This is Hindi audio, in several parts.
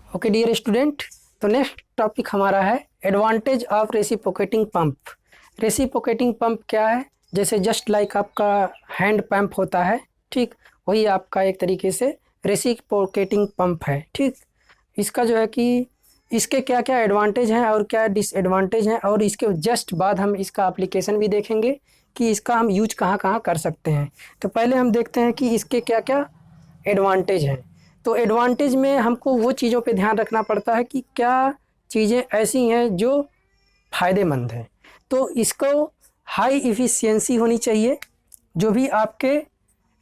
ओके डियर स्टूडेंट, तो नेक्स्ट टॉपिक हमारा है advantage of reciprocating pump. Reciprocating pump क्या है? जैसे जस्ट लाइक आपका हैंड पंप होता है, ठीक वही आपका एक तरीके से रेसिप्रोकेटिंग पंप है। ठीक, इसका जो है कि इसके क्या क्या एडवांटेज हैं और क्या डिसएडवांटेज हैं, और इसके जस्ट बाद हम इसका एप्लीकेशन भी देखेंगे कि इसका हम यूज कहाँ कहाँ कर सकते हैं। तो पहले हम देखते हैं कि इसके क्या क्या एडवांटेज हैं। तो एडवांटेज में हमको वो चीज़ों पे ध्यान रखना पड़ता है कि क्या चीज़ें ऐसी हैं जो फ़ायदेमंद हैं। तो इसको हाई इफ़िशियंसी होनी चाहिए। जो भी आपके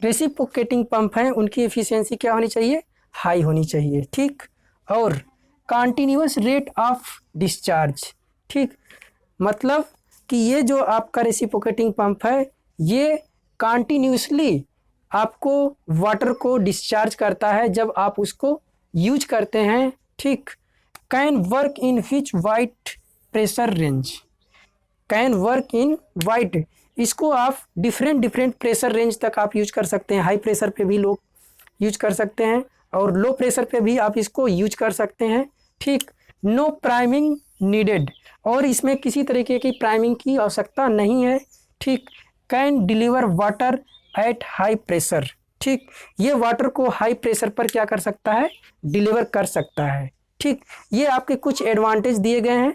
रेसिप्रोकेटिंग पंप हैं उनकी एफिशिएंसी क्या होनी चाहिए? हाई होनी चाहिए। ठीक, और कंटिन्यूअस रेट ऑफ डिस्चार्ज। ठीक, मतलब कि ये जो आपका रेसिप्रोकेटिंग पंप है ये कंटिन्यूसली आपको वाटर को डिस्चार्ज करता है जब आप उसको यूज करते हैं। ठीक, can work in which wide pressure range, can work in wide, इसको आप डिफरेंट प्रेशर रेंज तक आप यूज कर सकते हैं। हाई प्रेशर पे भी लोग यूज कर सकते हैं और लो प्रेशर पे भी आप इसको यूज कर सकते हैं। ठीक, नो प्राइमिंग नीडेड, और इसमें किसी तरीके की प्राइमिंग की आवश्यकता नहीं है। ठीक, can deliver water at high pressure. ठीक, ये वाटर को हाई प्रेशर पर क्या कर सकता है? डिलीवर कर सकता है। ठीक, ये आपके कुछ एडवांटेज दिए गए हैं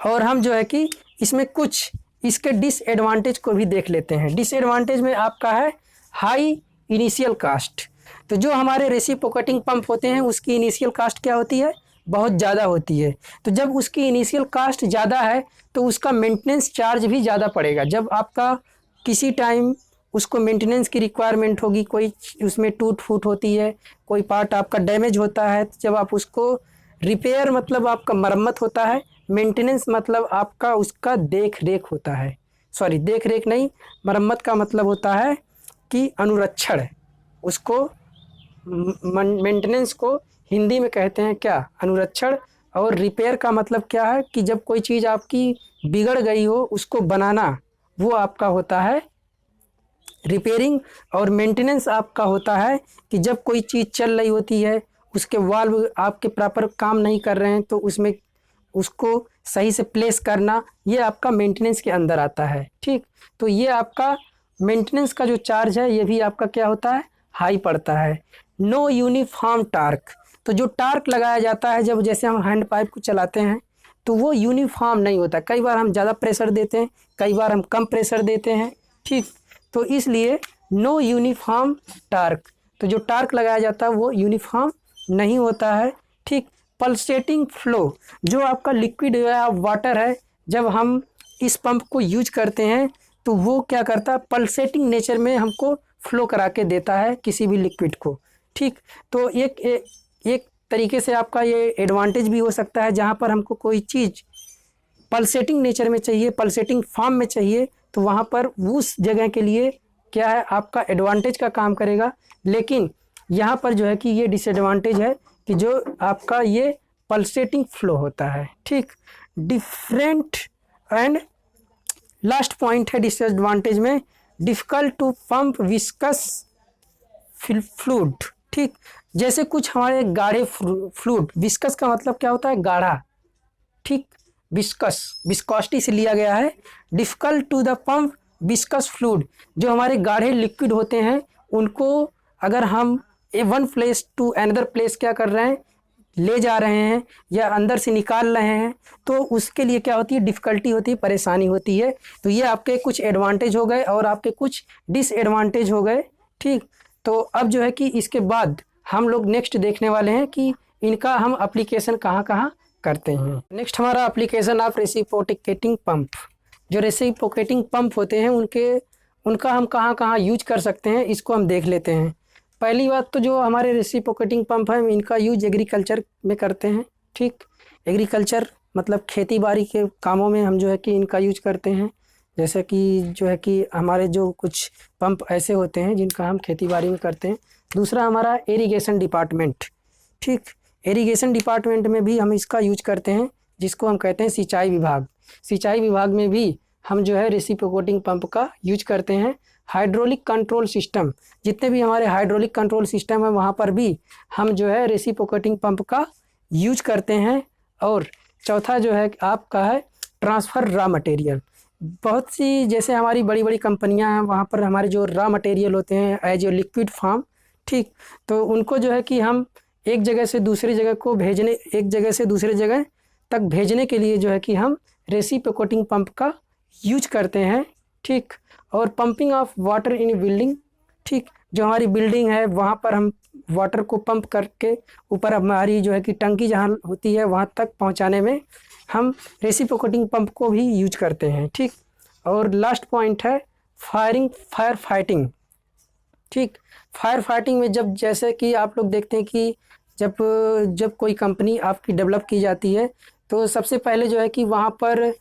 और हम जो है कि इसमें कुछ इसके डिसएडवांटेज को भी देख लेते हैं। डिसएडवांटेज में आपका है हाई इनिशियल कास्ट। तो जो हमारे रेसिप्रोकेटिंग पंप होते हैं उसकी इनिशियल कास्ट क्या होती है? बहुत ज़्यादा होती है। तो जब उसकी इनिशियल कास्ट ज़्यादा है तो उसका मेंटेनेंस चार्ज भी ज़्यादा पड़ेगा। जब आपका किसी टाइम उसको मेंटेनेंस की रिक्वायरमेंट होगी, कोई उसमें टूट फूट होती है, कोई पार्ट आपका डैमेज होता है, जब आप उसको रिपेयर मतलब आपका मरम्मत होता है, मेंटेनेंस मतलब आपका उसका देख रेख होता है। सॉरी, देख रेख नहीं, मरम्मत का मतलब होता है कि अनुरक्षण। उसको मेंटेनेंस को हिंदी में कहते हैं क्या? अनुरक्षण। और रिपेयर का मतलब क्या है कि जब कोई चीज़ आपकी बिगड़ गई हो उसको बनाना, वो आपका होता है रिपेयरिंग। और मेंटेनेंस आपका होता है कि जब कोई चीज़ चल रही होती है, उसके वाल्व आपके प्रॉपर काम नहीं कर रहे हैं तो उसमें उसको सही से प्लेस करना, ये आपका मेंटेनेंस के अंदर आता है। ठीक, तो ये आपका मेंटेनेंस का जो चार्ज है ये भी आपका क्या होता है? हाई पड़ता है। नो यूनिफॉर्म टार्क, तो जो टार्क लगाया जाता है जब जैसे हम हैंड पाइप को चलाते हैं तो वो यूनिफॉर्म नहीं होता। कई बार हम ज़्यादा प्रेशर देते हैं, कई बार हम कम प्रेशर देते हैं। ठीक, तो इसलिए नो यूनिफॉर्म टार्क, तो जो टार्क लगाया जाता है वो यूनिफॉर्म नहीं होता है। ठीक, पल्सेटिंग फ्लो, जो आपका लिक्विड या वाटर है जब हम इस पंप को यूज करते हैं तो वो क्या करता है? पल्सेटिंग नेचर में हमको फ्लो करा के देता है किसी भी लिक्विड को। ठीक, तो एक तरीके से आपका ये एडवांटेज भी हो सकता है। जहाँ पर हमको कोई चीज़ पल्सेटिंग नेचर में चाहिए, पल्सेटिंग फॉर्म में चाहिए, तो वहाँ पर उस जगह के लिए क्या है? आपका एडवांटेज का काम करेगा। लेकिन यहाँ पर जो है कि ये डिसएडवांटेज है कि जो आपका ये पल्सेटिंग फ्लो होता है। ठीक, डिफरेंट एंड लास्ट पॉइंट है डिसएडवांटेज में, difficult to pump viscous fluid. ठीक, जैसे कुछ हमारे गाढ़े फ्लूइड, विस्कस का मतलब क्या होता है? गाढ़ा। ठीक, विस्कस विस्कोसिटी से लिया गया है। Difficult to the pump viscous fluid, जो हमारे गाढ़े लिक्विड होते हैं उनको अगर हम one place to another place क्या कर रहे हैं? ले जा रहे हैं या अंदर से निकाल रहे हैं, तो उसके लिए क्या होती है? डिफ़िकल्टी होती है, परेशानी होती है। तो ये आपके कुछ एडवांटेज हो गए और आपके कुछ डिसएडवांटेज हो गए। ठीक, तो अब जो है कि इसके बाद हम लोग नेक्स्ट देखने वाले हैं कि इनका हम एप्लीकेशन कहाँ कहाँ करते हैं। नेक्स्ट हमारा एप्लीकेशन ऑफ रेसिप्रोकेटिंग पंप। जो रेसिप्रोकेटिंग पंप होते हैं उनका हम कहाँ कहाँ यूज कर सकते हैं, इसको हम देख लेते हैं। पहली बात तो जो हमारे रेसिप्रोकेटिंग पंप हैं इनका यूज एग्रीकल्चर में करते हैं। ठीक, एग्रीकल्चर मतलब खेती बाड़ी के कामों में हम जो है कि इनका यूज करते हैं। जैसे कि जो है कि हमारे जो कुछ पंप ऐसे होते हैं जिनका हम खेती बाड़ी में करते हैं। दूसरा हमारा इरिगेशन डिपार्टमेंट। ठीक, इरिगेशन डिपार्टमेंट में भी हम इसका यूज करते हैं, जिसको हम कहते हैं सिंचाई विभाग। सिंचाई विभाग में भी हम जो है रेसिप्रोकेटिंग पंप का यूज करते हैं। हाइड्रोलिक कंट्रोल सिस्टम, जितने भी हमारे हाइड्रोलिक कंट्रोल सिस्टम है वहाँ पर भी हम जो है रेसिप्रोकेटिंग पंप का यूज करते हैं। और चौथा जो है आपका है ट्रांसफ़र रॉ मटेरियल। बहुत सी जैसे हमारी बड़ी बड़ी कंपनियां हैं वहाँ पर हमारे जो रॉ मटेरियल होते हैं एज ए लिक्विड फॉर्म, ठीक, तो उनको जो है कि हम एक जगह से दूसरी जगह को भेजने, एक जगह से दूसरी जगह तक भेजने के लिए जो है कि हम रेसिप्रोकेटिंग पंप का यूज करते हैं, ठीक। और pumping of water in building, ठीक, जो हमारी बिल्डिंग है वहाँ पर हम वाटर को पंप करके ऊपर हमारी जो है कि टंकी जहाँ होती है वहाँ तक पहुँचाने में हम रेसिप्रोकेटिंग पंप को भी यूज करते हैं, ठीक। और लास्ट पॉइंट है फायर फाइटिंग, ठीक। फायर फाइटिंग में जब जैसे कि आप लोग देखते हैं कि जब कोई कंपनी आपकी डेवलप की जाती है तो सबसे पहले जो है कि वहाँ पर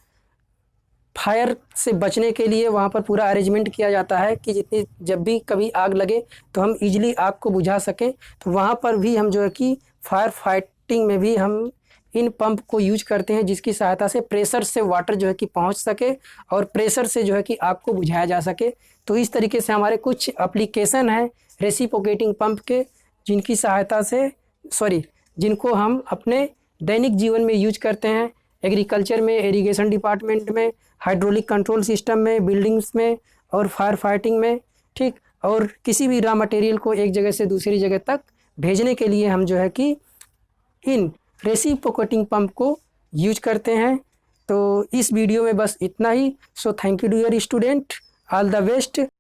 फायर से बचने के लिए वहाँ पर पूरा अरेंजमेंट किया जाता है कि जितनी जब भी कभी आग लगे तो हम इजीली आग को बुझा सकें। तो वहाँ पर भी हम जो है कि फायर फाइटिंग में भी हम इन पंप को यूज करते हैं जिसकी सहायता से प्रेशर से वाटर जो है कि पहुँच सके और प्रेशर से जो है कि आग को बुझाया जा सके। तो इस तरीके से हमारे कुछ एप्लीकेशन हैं रेसिप्रोकेटिंग पंप के जिनकी सहायता से जिनको हम अपने दैनिक जीवन में यूज करते हैं, एग्रीकल्चर में, इरिगेशन डिपार्टमेंट में, हाइड्रोलिक कंट्रोल सिस्टम में, बिल्डिंग्स में और फायर फाइटिंग में, ठीक। और किसी भी रॉ मटेरियल को एक जगह से दूसरी जगह तक भेजने के लिए हम जो है कि इन रेसिप्रोकेटिंग पंप को यूज करते हैं। तो इस वीडियो में बस इतना ही। So thank you dear student, all the best.